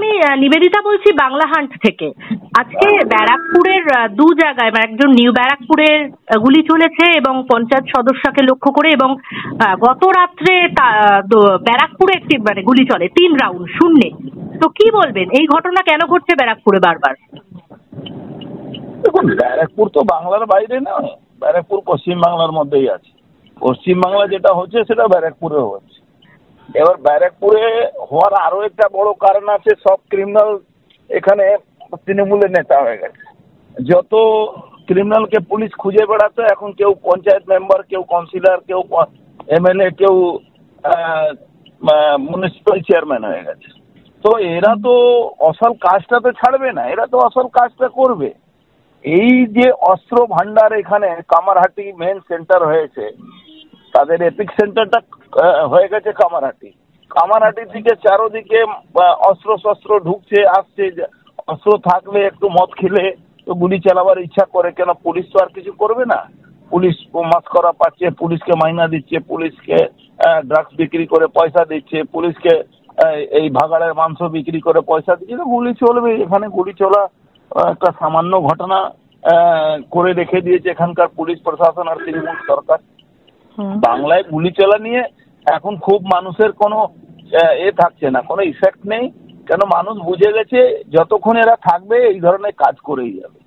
আমি নিবেদিতা বলছি বাংলাহান্ট থেকে। আজকে ব্যারাকপুরের দু জায়গায়, একজন নিউ ব্যারাকপুরে গুলি চলেছে এবং পঞ্চায়েত সদস্যকে লক্ষ্য করে, এবং গত রাত্রে ব্যারাকপুরে একটি গুলি চলে 3 রাউন্ড শূন্যে। তো কি বলবেন, এই ঘটনা কেন ঘটছে ব্যারাকপুরে বারবার? দেখুন, ব্যারাকপুর তো বাংলার বাইরে না, ব্যারাকপুর পশ্চিম বাংলার মধ্যেই আছে। পশ্চিম বাংলা যেটা হচ্ছে সেটা ব্যারাকপুরে হচ্ছে। এবার ব্যারাকপুরে হওয়ার আরো একটা বড় কারণ আছে, সব ক্রিমিনাল এখানে তৃণমূলের নেতা হয়ে গেছে। যত ক্রিমিনালকে পুলিশ খুঁজে বেড়াতো, এখন কেউ পঞ্চায়েত মেম্বার, কেউ কাউন্সিলর, কেউ এমএলএ, কেউ মিউনিসিপ্যাল চেয়ারম্যান হয়ে গেছে। তো এরা তো আসল কাজটা তো ছাড়বে না, এরা তো আসল কাজটা করবে। এই যে অস্ত্র ভান্ডার এখানে কামারহাটি মেন সেন্টার হয়েছে, তাদের এপিক সেন্টারটা হয়ে গেছে কামারহাটি। কামারহাটি থেকে চারোদিকে অস্ত্র শস্ত্র ঢুকছে আসছে। অস্ত্র থাকলে একটু মদ খেলে তো গুলি চালাবার ইচ্ছা করে, কেন পুলিশ তো আর কিছু করবে না। পুলিশ মাস্করা পাচ্ছে, পুলিশকে মাইনা দিচ্ছে, পুলিশকে ড্রাগস বিক্রি করে পয়সা দিচ্ছে, পুলিশকে এই ভাগাড়ের মাংস বিক্রি করে পয়সা দিচ্ছে, তো গুলি চলবে। এখানে গুলি চলা একটা সামান্য ঘটনা করে রেখে দিয়েছে এখানকার পুলিশ প্রশাসন আর তৃণমূল সরকার। বাংলায় গুলি চলা নিয়ে এখন খুব মানুষের কোনো থাকছে না, কোনো ইফেক্ট নেই, কেন মানুষ বুঝে গেছে যতক্ষণ এরা থাকবে এই ধরনের কাজ করেই যাবে।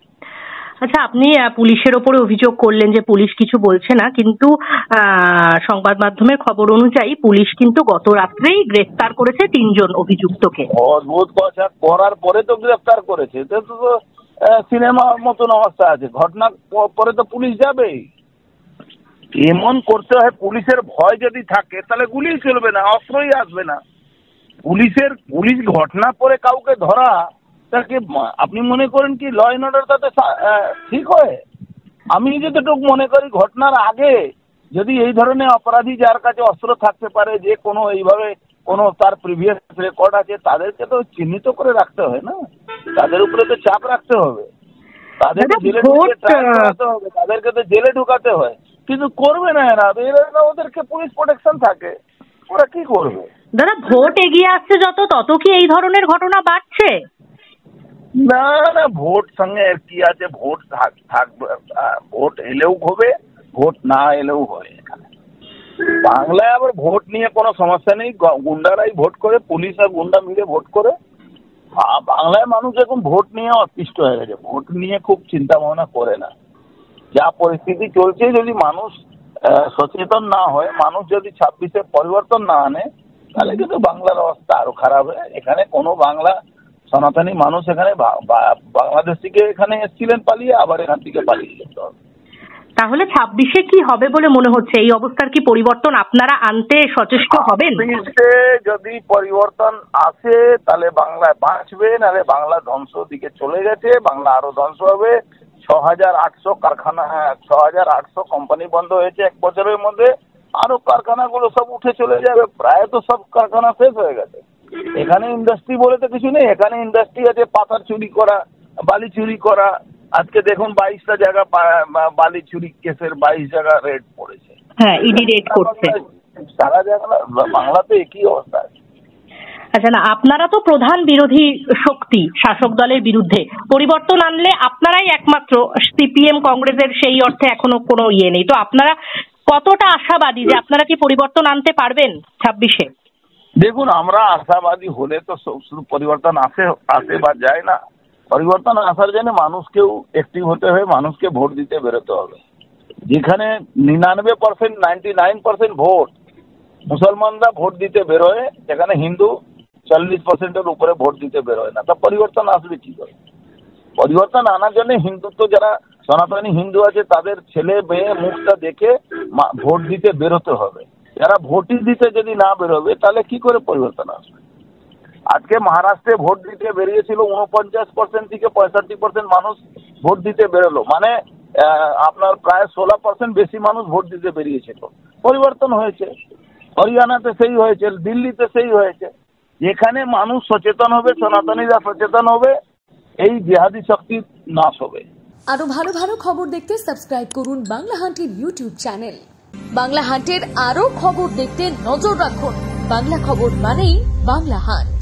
আচ্ছা, আপনি পুলিশের ওপরে অভিযোগ করলেন যে পুলিশ কিছু বলছে না, কিন্তু সংবাদ মাধ্যমের খবর অনুযায়ী পুলিশ কিন্তু গত রাত্রেই গ্রেফতার করেছে 3 জন অভিযুক্তকে। অদ্ভুত কথা, করার পরে তো গ্রেফতার করেছে, তো সিনেমার মতন অবস্থা আছে। ঘটনা পরে তো পুলিশ যাবেই। এমন করতে হয়, পুলিশের ভয় যদি থাকে তাহলে গুলি চলবে না, অস্ত্রই আসবে না। পুলিশ ঘটনা পরে কাউকে ধরা, তাকে আপনি মনে করেন কি ল অ্যান্ড অর্ডার তাতে ঠিক হয়? আমি যতটুকু মনে করি ঘটনার আগে যদি এই ধরনের অপরাধী যার কাছে অস্ত্র থাকতে পারে, যে কোনো এইভাবে কোনো তার প্রিভিয়াস রেকর্ড আছে, তাদেরকে তো চিহ্নিত করে রাখতে হয় না, তাদের উপরে তো চাপ রাখতে হবে, তাদেরকে জেলে ঢুকাতে হবে, তাদেরকে তো জেলে ঢুকাতে হয়। কিন্তু করবে না এরা, ওদেরকে পুলিশ প্রোটেকশন থাকে, ওরা কি করবে? দাদা, ভোট এগিয়ে আসছে তত কি এই ধরনের ঘটনা বাড়ছে? না না, ভোট সঙ্গে কি আছে, ভোট থাকবে, ভোট এলেও হবে, ভোট না এলেও হয়। এখানে বাংলায় আবার ভোট নিয়ে কোনো সমস্যা নেই, গুন্ডারাই ভোট করে, পুলিশ আর গুন্ডা মিলে ভোট করে। বাংলায় মানুষ এখন ভোট নিয়ে অতিষ্ঠ হয়ে গেছে, ভোট নিয়ে খুব চিন্তা ভাবনা করে না। যা পরিস্থিতি চলছে, যদি মানুষ সচেতন না হয়, মানুষ যদি 26-এ পরিবর্তন না আনে, তাহলে কিন্তু বাংলার অবস্থা আরো খারাপ হয়। এখানে কোনো বাংলা সনাতনী মানুষ এখানে বাংলাদেশ থেকে এখানে এসেছিলেন পালিয়ে, আবার এখান থেকে পালিয়ে যেতে হবে। তাহলে 26-এ কি হবে বলে মনে হচ্ছে? এই অবস্থার কি পরিবর্তন আপনারা আনতে সচেষ্ট হবেন? 26-এ যদি পরিবর্তন আসে তাহলে বাংলায় বাঁচবে, নাহলে বাংলা ধ্বংসর দিকে চলে গেছে, বাংলা আরো ধ্বংস হবে। 6,800 কারখানা, 6,800 কোম্পানি বন্ধ হয়েছে 1 বছরের মধ্যে, আরো কারখানাগুলো সব উঠে চলে যাবে। প্রায় তো সব কারখানা শেষ হয়ে গেছে। এখানে ইন্ডাস্ট্রি বলে তো কিছু নেই, এখানে ইন্ডাস্ট্রি আছে পাথর চুরি করা, বালি চুরি করা। আজকে দেখুন 22টা জায়গা বালি চুরি কেসের 22 জায়গা রেড পড়েছে। হ্যাঁ, ইডি রেড করছে সারা জায়গা। বাংলাতে একই অবস্থা আছে। আচ্ছা, না, আপনারা তো প্রধান বিরোধী শক্তি শাসক দলের বিরুদ্ধে, পরিবর্তন আনলে আপনারাই একমাত্র, সিপিএম কংগ্রেসের সেই অর্থে এখনো কোনো নেই। তো আপনারা কতটা আশাবাদী যে আপনারা কি পরিবর্তন আনতে পারবেন 26-এ? দেখুন, আমরা আশাবাদী হলে তো শুধু পরিবর্তন আসে বা যায় না। পরিবর্তন আসার জন্য মানুষকেও অ্যাক্টিভ হতে হবে, মানুষকে ভোট দিতে বেরোতে হবে। যেখানে 99%, 99% ভোট মুসলমানরা ভোট দিতে বেরোয়, সেখানে হিন্দু 40%-এর উপরে ভোট দিতে বেরোয় না। তা পরিবর্তন আসবে কি করে? পরিবর্তন আনার জন্য হিন্দুত্ব, যারা সনাতনী হিন্দু আছে, তাদের ছেলে মেয়ে মুখটা দেখে ভোট দিতে বেরোতে হবে। যারা ভোটই দিতে যদি না বেরোবে তাহলে কি করে পরিবর্তন আসবে? আজকে মহারাষ্ট্রে ভোট দিতে বেরিয়েছিল 49% থেকে 65% মানুষ ভোট দিতে বেরোলো, মানে আপনার প্রায় 16% বেশি মানুষ ভোট দিতে বেরিয়েছিল। পরিবর্তন হয়েছে। হরিয়ানাতে সেই হয়েছে, দিল্লিতে সেই হয়েছে। যেখানে মানুষ সচেতন হবে, সনাতনীরা সচেতন হবে, এই জিহাদি শক্তি নাশ হবে। আরো ভালো ভালো খবর দেখতে সাবস্ক্রাইব করুন বাংলা হান্টের ইউটিউব চ্যানেল। বাংলা হান্টের আরো খবর দেখতে নজর রাখুন। বাংলা খবর মানেই বাংলা হান্ট।